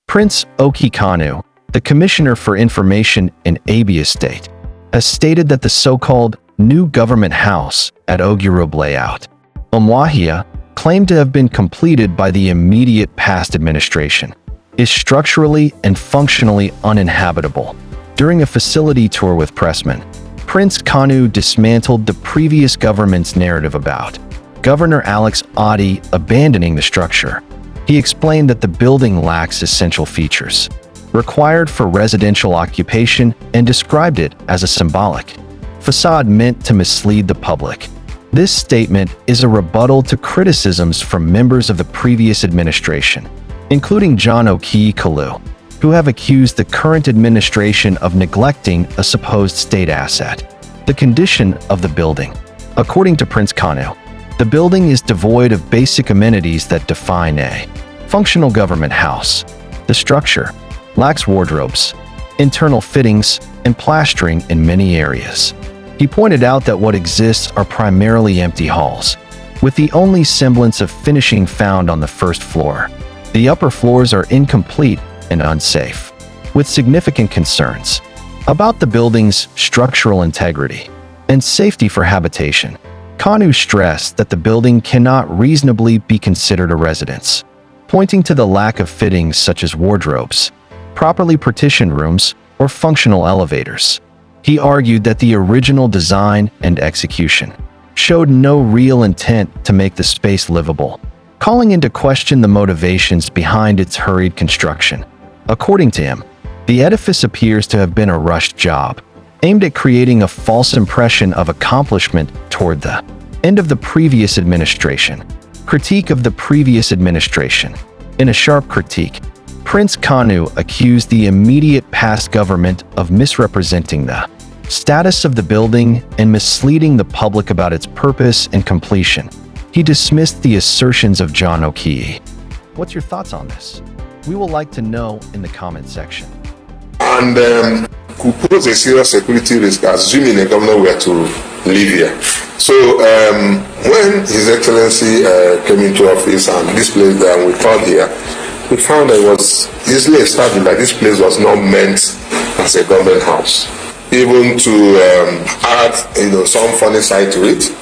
Prince Otti, the Commissioner for Information in Abia State, has stated that the so-called new government house at Ogirob layout, UMUAHIA, claimed to have been completed by the immediate past administration, is structurally and functionally uninhabitable. During a facility tour with pressmen, Prince Kanu dismantled the previous government's narrative about Governor Alex Otti abandoning the structure. He explained that the building lacks essential features required for residential occupation and described it as a symbolic facade meant to mislead the public. This statement is a rebuttal to criticisms from members of the previous administration, including John Otti, who have accused the current administration of neglecting a supposed state asset, the condition of the building. According to Prince Kanu, the building is devoid of basic amenities that define a functional government house. The structure lacks wardrobes, internal fittings, and plastering in many areas. He pointed out that what exists are primarily empty halls, with the only semblance of finishing found on the first floor. The upper floors are incomplete and unsafe, with significant concerns about the building's structural integrity and safety for habitation. Kanu stressed that the building cannot reasonably be considered a residence, pointing to the lack of fittings such as wardrobes, properly partitioned rooms, or functional elevators. He argued that the original design and execution showed no real intent to make the space livable, calling into question the motivations behind its hurried construction. According to him, the edifice appears to have been a rushed job, aimed at creating a false impression of accomplishment toward the end of the previous administration. Critique of the previous administration. In a sharp critique, Prince Kanu accused the immediate past government of misrepresenting the status of the building and misleading the public about its purpose and completion. He dismissed the assertions of John Otti. What's your thoughts on this? We will like to know in the comment section. And could pose a serious security risk, assuming the governor were to live here. So when His Excellency came into office and this place that we found here, we found that it was easily established that this place was not meant as a government house. Even to add, some funny side to it.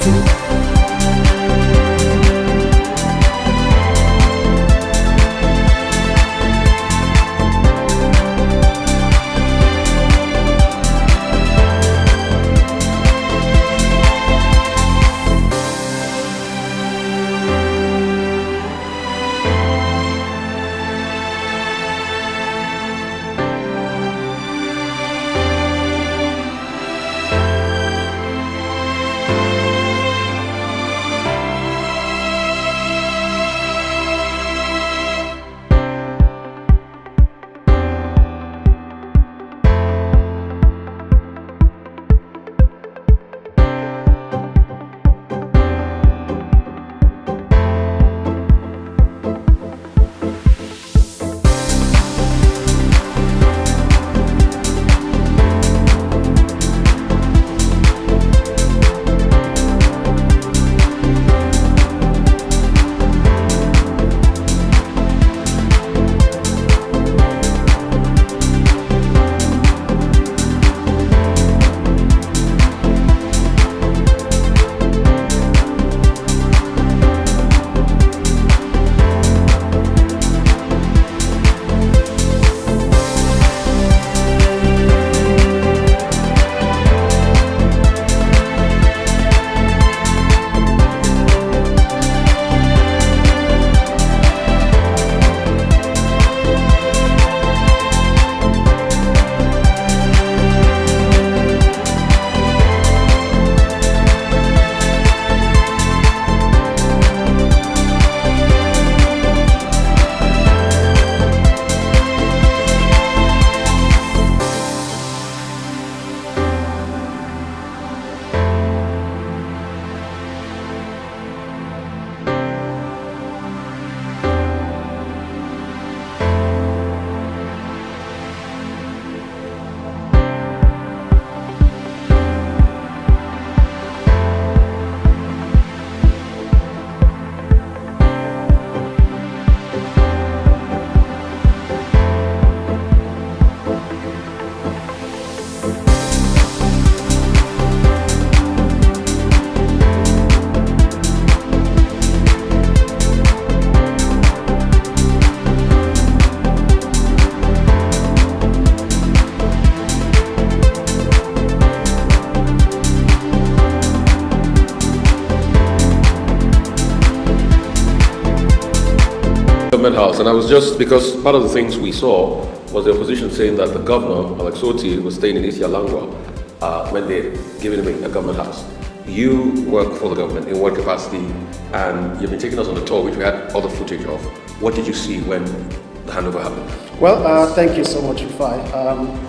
else, and I was just, because part of the things we saw was the opposition saying that the governor, Alex Otti, was staying in Isialangwa when they giving him a government house. You work for the government in what capacity, and you've been taking us on a tour, which we had all the footage of. What did you see when the handover happened? Well, thank you so much, Rufai.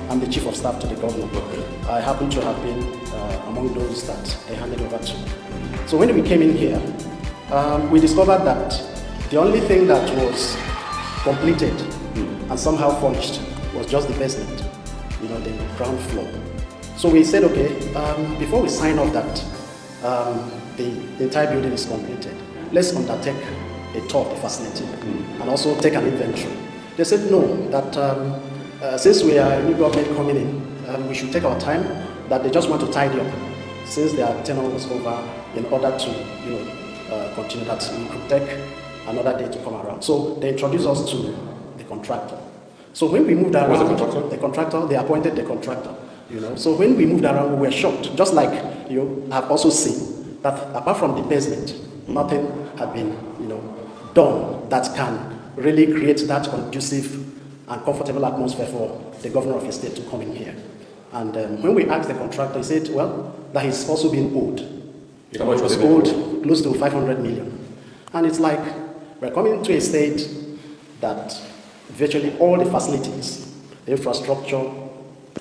I'm the chief of staff to the governor. I happen to have been among those that they handed over to. So when we came in here, we discovered that the only thing that was completed and somehow furnished was just the basement, the ground floor. So we said, okay, before we sign off that the entire building is completed, let's undertake a tour of the facility and also take an inventory. They said no, that since we are a new government coming in, we should take our time, that they just want to tidy up since their tenure was over, in order to continue, that we could take another day to come around. So they introduced us to the contractor. So when we moved around, the contractor, they appointed the contractor. So when we moved around, we were shocked, just like you have also seen, that apart from the basement, nothing had been done that can really create that conducive and comfortable atmosphere for the governor of the state to come in here. And when we asked the contractor, he said, well, that he's also been owed. It was owed close to 500 million. And it's like, we're coming to a state that virtually all the facilities, the infrastructure,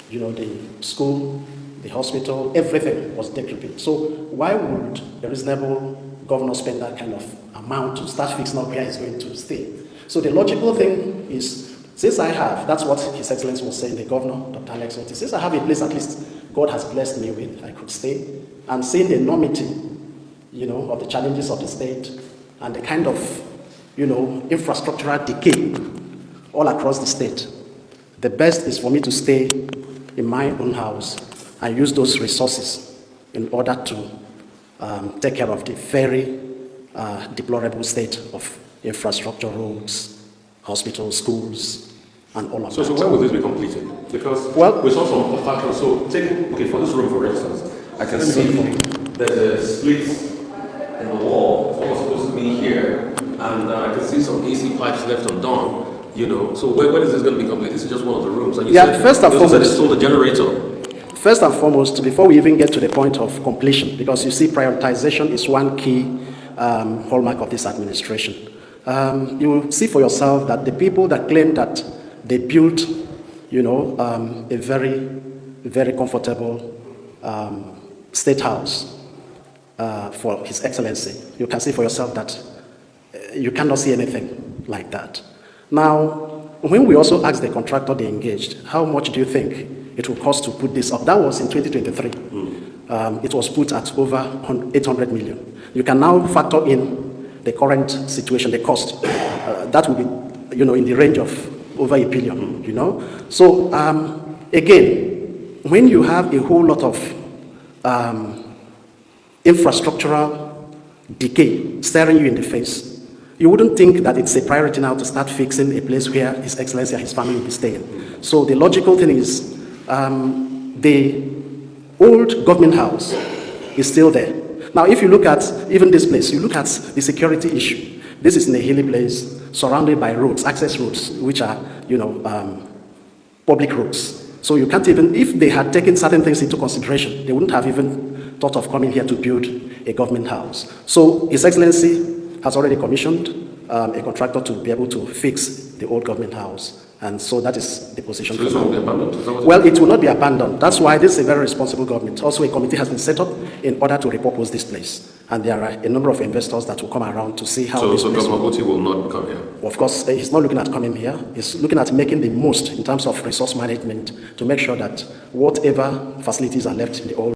the school, the hospital, everything was decrepit. So why would a reasonable governor spend that kind of amount to start fixing up where he's going to stay? So the logical thing is, since I have, that's what His Excellency was saying, the governor, Dr. Alex Otti, since I have a place at least God has blessed me with, I could stay, and seeing the enormity, of the challenges of the state and the kind of, infrastructural decay all across the state, the best is for me to stay in my own house and use those resources in order to take care of the very deplorable state of infrastructure, roads, hospitals, schools, and all of that. So when will this be completed? Because we saw some factors. So for this room, for instance, I can see there's a split in the wall. It's almost supposed to be here, and I can see some AC pipes left undone. So when is this going to be complete? This is just one of the rooms. And you said, first and foremost, it's still the generator. First and foremost, before we even get to the point of completion, because you see, prioritization is one key hallmark of this administration. You will see for yourself that the people that claim that they built, a very, very comfortable state house for His Excellency, you can see for yourself that you cannot see anything like that. Now, when we also asked the contractor they engaged, how much do you think it will cost to put this up? That was in 2023. It was put at over 800 million. You can now factor in the current situation, the cost. That will be, in the range of over $1 billion, So, again, when you have a whole lot of infrastructural decay staring you in the face, you wouldn't think that it's a priority now to start fixing a place where His Excellency and his family will be staying. So the logical thing is, the old government house is still there. Now, if you look at even this place, you look at the security issue. This is in a hilly place, surrounded by roads, access roads, which are, public roads. So you can't even, if they had taken certain things into consideration, they wouldn't have even thought of coming here to build a government house. So His Excellency has already commissioned a contractor to be able to fix the old government house. And so that is the position. So this will be abandoned? Well, it will not be abandoned. That's why this is a very responsible government. Also, a committee has been set up in order to repurpose this place. And there are a number of investors that will come around to see how this place Governor Otti will not come here? Of course, he's not looking at coming here. He's looking at making the most in terms of resource management to make sure that whatever facilities are left in the old